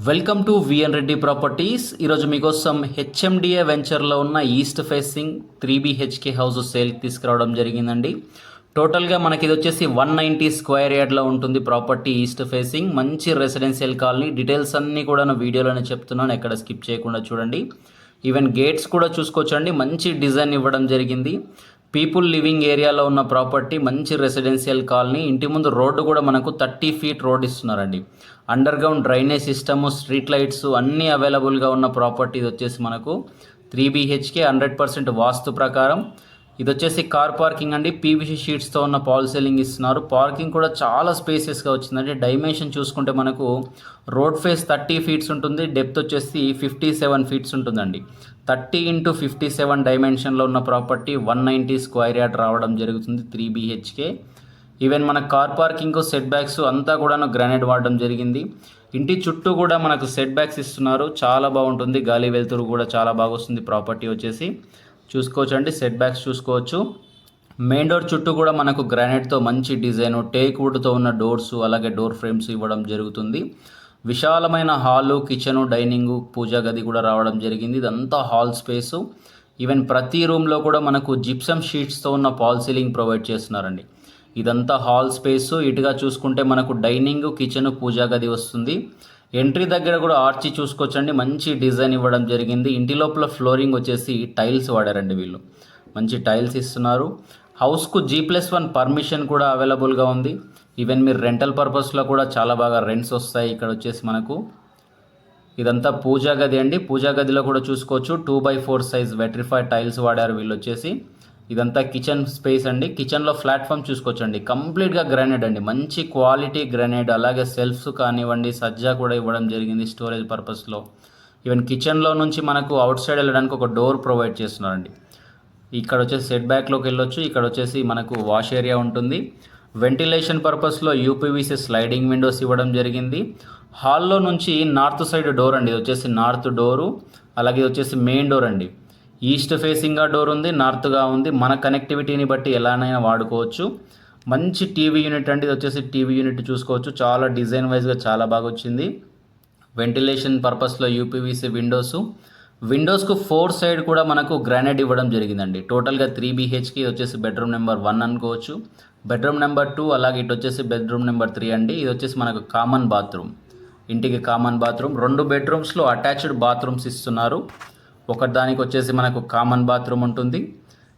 Welcome to VN Reddy properties. ఈరోజు మీకోసం HMDA వెంచర్లో ఉన్న ఈస్ట్ ఫేసింగ్ 3BHK హౌస్ సేల్కి తీసుకురావడం జరిగిందండి. టోటల్గా మనకి ఇది వచ్చేసి 190 స్క్వేర్ యార్డ్లో ఉంటుంది ప్రాపర్టీ. ఈస్ట్ ఫేసింగ్ మంచి రెసిడెన్షియల్ కాలనీ. డీటెయిల్స్ అన్నీ కూడా నా వీడియోలోనే చెప్తున్నాను, ఎక్కడ స్కిప్ చేయకుండా చూడండి. ఈవెన్ గేట్స్ కూడా చూసుకోవచ్చండి, మంచి డిజైన్ ఇవ్వడం జరిగింది. పీపుల్ లివింగ్ ఏరియాలో ఉన్న ప్రాపర్టీ, మంచి రెసిడెన్షియల్ కాలనీ. ఇంటి ముందు రోడ్డు కూడా మనకు 30 ఫీట్ రోడ్ ఇస్తున్నారండి. Under ground drainage system, street lights అన్నీ అవైలబుల్గా ఉన్న ప్రాపర్టీ. ఇది వచ్చేసి మనకు 3BHK 100% వాస్తు ప్రకారం. ఇది వచ్చేసి కార్ పార్కింగ్ అండి. PVC షీట్స్తో ఉన్న పాల్ సీలింగ్ ఇస్తున్నారు. పార్కింగ్ కూడా చాలా స్పేసెస్గా వచ్చిందండి. డైమెన్షన్ చూసుకుంటే మనకు రోడ్ ఫేస్ 30 ఫీట్స్ ఉంటుంది, డెప్త్ వచ్చేసి 57 ఫీట్స్ ఉంటుందండి. 30 × 57 డైమెన్షన్లో ఉన్న ప్రాపర్టీ 190 స్క్వేర్ యార్డ్ రావడం జరుగుతుంది 3BHK. ఈవెన్ మన కార్ పార్కింగ్, సెట్ బ్యాక్స్ అంతా కూడా గ్రానైట్ వాడడం జరిగింది. ఇంటి చుట్టూ కూడా మనకు సెట్ బ్యాక్స్ ఇస్తున్నారు, చాలా బాగుంటుంది. గాలి వెలుతురు కూడా చాలా బాగా వస్తుంది. ప్రాపర్టీ వచ్చేసి చూసుకోవచ్చండి, సెట్ బ్యాక్స్ చూసుకోవచ్చు. మెయిన్ డోర్ చుట్టూ కూడా మనకు గ్రానైట్తో మంచి డిజైన్, టేక్ వుడ్తో ఉన్న డోర్స్, అలాగే డోర్ ఫ్రేమ్స్ ఇవ్వడం జరుగుతుంది. విశాలమైన హాలు, కిచెను, డైనింగ్, పూజా గది కూడా రావడం జరిగింది. ఇదంతా హాల్ స్పేసు. ఈవెన్ ప్రతి రూమ్లో కూడా మనకు జిప్సమ్ షీట్స్తో ఉన్న పాల్ సీలింగ్ ప్రొవైడ్ చేస్తున్నారండి. ఇదంతా హాల్ స్పేసు. ఇటుగా చూసుకుంటే మనకు డైనింగ్, కిచెన్, పూజా గది వస్తుంది. ఎంట్రీ దగ్గర కూడా ఆర్చి చూసుకోవచ్చండి, మంచి డిజైన్ ఇవ్వడం జరిగింది. ఇంటి లోపల ఫ్లోరింగ్ వచ్చేసి టైల్స్ వాడారండి వీళ్ళు, మంచి టైల్స్ ఇస్తున్నారు. హౌస్కు G+1 పర్మిషన్ కూడా అవైలబుల్గా ఉంది. ఈవెన్ మీరు రెంటల్ పర్పస్లో కూడా చాలా బాగా రెంట్స్ వస్తాయి. ఇక్కడ వచ్చేసి మనకు ఇదంతా పూజా గది అండి. పూజా గదిలో కూడా చూసుకోవచ్చు 2x4 సైజ్ వెట్రిఫైడ్ టైల్స్ వాడారు వీళ్ళు వచ్చేసి. ఇదంతా కిచెన్ స్పేస్ అండి. కిచెన్లో ప్లాట్ఫామ్ చూసుకోవచ్చండి, కంప్లీట్గా గ్రానైట్ అండి, మంచి క్వాలిటీ గ్రానైట్. అలాగే సెల్ఫ్స్ కానివ్వండి, సజ్జా కూడా ఇవ్వడం జరిగింది స్టోరేజ్ పర్పస్లో. ఈవెన్ కిచెన్లో నుంచి మనకు అవుట్ సైడ్ వెళ్ళడానికి ఒక డోర్ ప్రొవైడ్ చేస్తున్నారండి. ఇక్కడ వచ్చేసి సెట్ బ్యాక్లోకి వెళ్ళొచ్చు. ఇక్కడ వచ్చేసి మనకు వాష్ ఏరియా ఉంటుంది. వెంటిలేషన్ పర్పస్లో UPVC స్లైడింగ్ విండోస్ ఇవ్వడం జరిగింది. హాల్లో నుంచి నార్త్ సైడ్ డోర్ అండి, ఇది వచ్చేసి నార్త్ డోరు. అలాగే వచ్చేసి మెయిన్ డోర్ అండి. ఈస్ట్ ఫేసింగ్గా డోర్ ఉంది, నార్త్గా ఉంది. మన కనెక్టివిటీని బట్టి ఎలానైనా వాడుకోవచ్చు. మంచి టీవీ యూనిట్ అండి, ఇది వచ్చేసి టీవీ యూనిట్ చూసుకోవచ్చు. చాలా డిజైన్ వైజ్గా చాలా బాగా వచ్చింది. వెంటిలేషన్ పర్పస్లో UPVC విండోస్కు 4 సైడ్ కూడా మనకు గ్రానైట్ ఇవ్వడం జరిగిందండి. టోటల్గా 3BHK ఇది వచ్చేసి బెడ్రూమ్ నెంబర్ 1 అనుకోవచ్చు, బెడ్రూమ్ నెంబర్ 2, అలాగే ఇటు వచ్చేసి బెడ్రూమ్ నెంబర్ 3 అండి. ఇది వచ్చేసి మనకు కామన్ బాత్రూమ్, ఇంటికి కామన్ బాత్రూమ్. 2 బెడ్రూమ్స్లో అటాచ్డ్ బాత్రూమ్స్ ఇస్తున్నారు. ఒక దానికి వచ్చేసి మనకు కామన్ బాత్రూమ్ ఉంటుంది.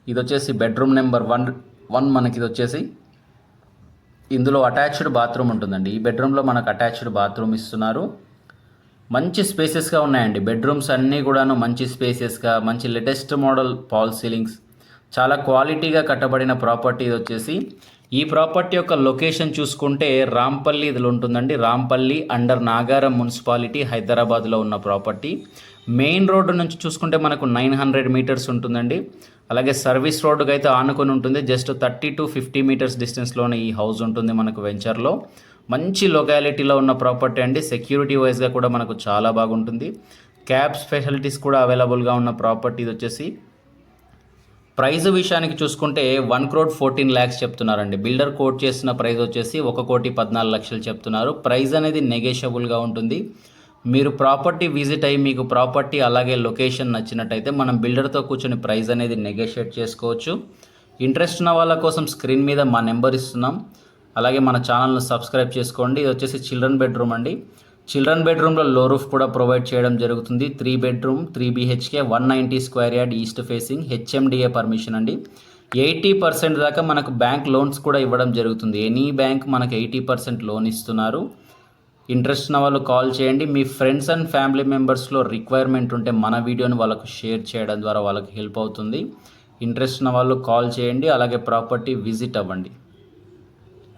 ఇది వచ్చేసి బెడ్రూమ్ నెంబర్ 1 మనకి. ఇది వచ్చేసి ఇందులో అటాచ్డ్ బాత్రూమ్ ఉంటుందండి. ఈ బెడ్రూమ్లో మనకు అటాచ్డ్ బాత్రూమ్ ఇస్తున్నారు. మంచి స్పేసెస్గా ఉన్నాయండి బెడ్రూమ్స్ అన్నీ కూడాను, మంచి స్పేసెస్గా, మంచి లేటెస్ట్ మోడల్ పాల్ సీలింగ్స్, చాలా క్వాలిటీగా కట్టబడిన ప్రాపర్టీ. ఇది వచ్చేసి ఈ ప్రాపర్టీ యొక్క లొకేషన్ చూసుకుంటే రాంపల్లి ఇదిలో ఉంటుందండి. రాంపల్లి అండర్ నాగారం మున్సిపాలిటీ, హైదరాబాద్లో ఉన్న ప్రాపర్టీ. మెయిన్ రోడ్డు నుంచి చూసుకుంటే మనకు 900 మీటర్స్ ఉంటుందండి. అలాగే సర్వీస్ రోడ్డుకి అయితే ఆనుకొని ఉంటుంది. జస్ట్ 30 to 50 మీటర్స్ డిస్టెన్స్లోనే ఈ హౌస్ ఉంటుంది మనకు వెంచర్లో. మంచి లొకాలిటీలో ఉన్న ప్రాపర్టీ అండి. సెక్యూరిటీ వైజ్గా కూడా మనకు చాలా బాగుంటుంది. క్యాబ్ ఫెసిలిటీస్ కూడా అవైలబుల్గా ఉన్న ప్రాపర్టీ. ఇది వచ్చేసి ప్రైజ్ విషయానికి చూసుకుంటే 1,14 lakhs చెప్తున్నారండి. బిల్డర్ కోట్ చేసిన ప్రైస్ వచ్చేసి 1,14,00,000 చెప్తున్నారు. ప్రైజ్ అనేది నెగోషియబుల్గా ఉంటుంది. మీరు ప్రాపర్టీ విజిట్ అయ్యి మీకు ప్రాపర్టీ అలాగే లొకేషన్ నచ్చినట్టయితే మనం బిల్డర్తో కూర్చొని ప్రైస్ అనేది నెగోషియేట్ చేసుకోవచ్చు. ఇంట్రెస్ట్ ఉన్న వాళ్ళ కోసం స్క్రీన్ మీద మా నెంబర్ ఇస్తున్నాం. అలాగే మన ఛానల్ను సబ్స్క్రైబ్ చేసుకోండి. ఇది వచ్చేసి చిల్డ్రన్ బెడ్రూమ్ అండి. చిల్డ్రన్ బెడ్రూమ్లో లో రూఫ్ కూడా ప్రొవైడ్ చేయడం జరుగుతుంది. 3 bedroom 3BHK 190 square yard east facing, HMDA permission అండి. 80% దాకా మనకు బ్యాంక్ లోన్స్ కూడా ఇవ్వడం జరుగుతుంది. ఎనీ బ్యాంక్ మనకు 80% లోన్ ఇస్తున్నారు. ఇంట్రెస్ట్ ఉన్న వాళ్ళు కాల్ చేయండి. మీ ఫ్రెండ్స్ అండ్ ఫ్యామిలీ మెంబర్స్లో రిక్వైర్మెంట్ ఉంటే మన వీడియోని వాళ్ళకు షేర్ చేయడం ద్వారా వాళ్ళకి హెల్ప్ అవుతుంది. ఇంట్రెస్ట్ ఉన్న వాళ్ళు కాల్ చేయండి, అలాగే ప్రాపర్టీ విజిట్ అవ్వండి.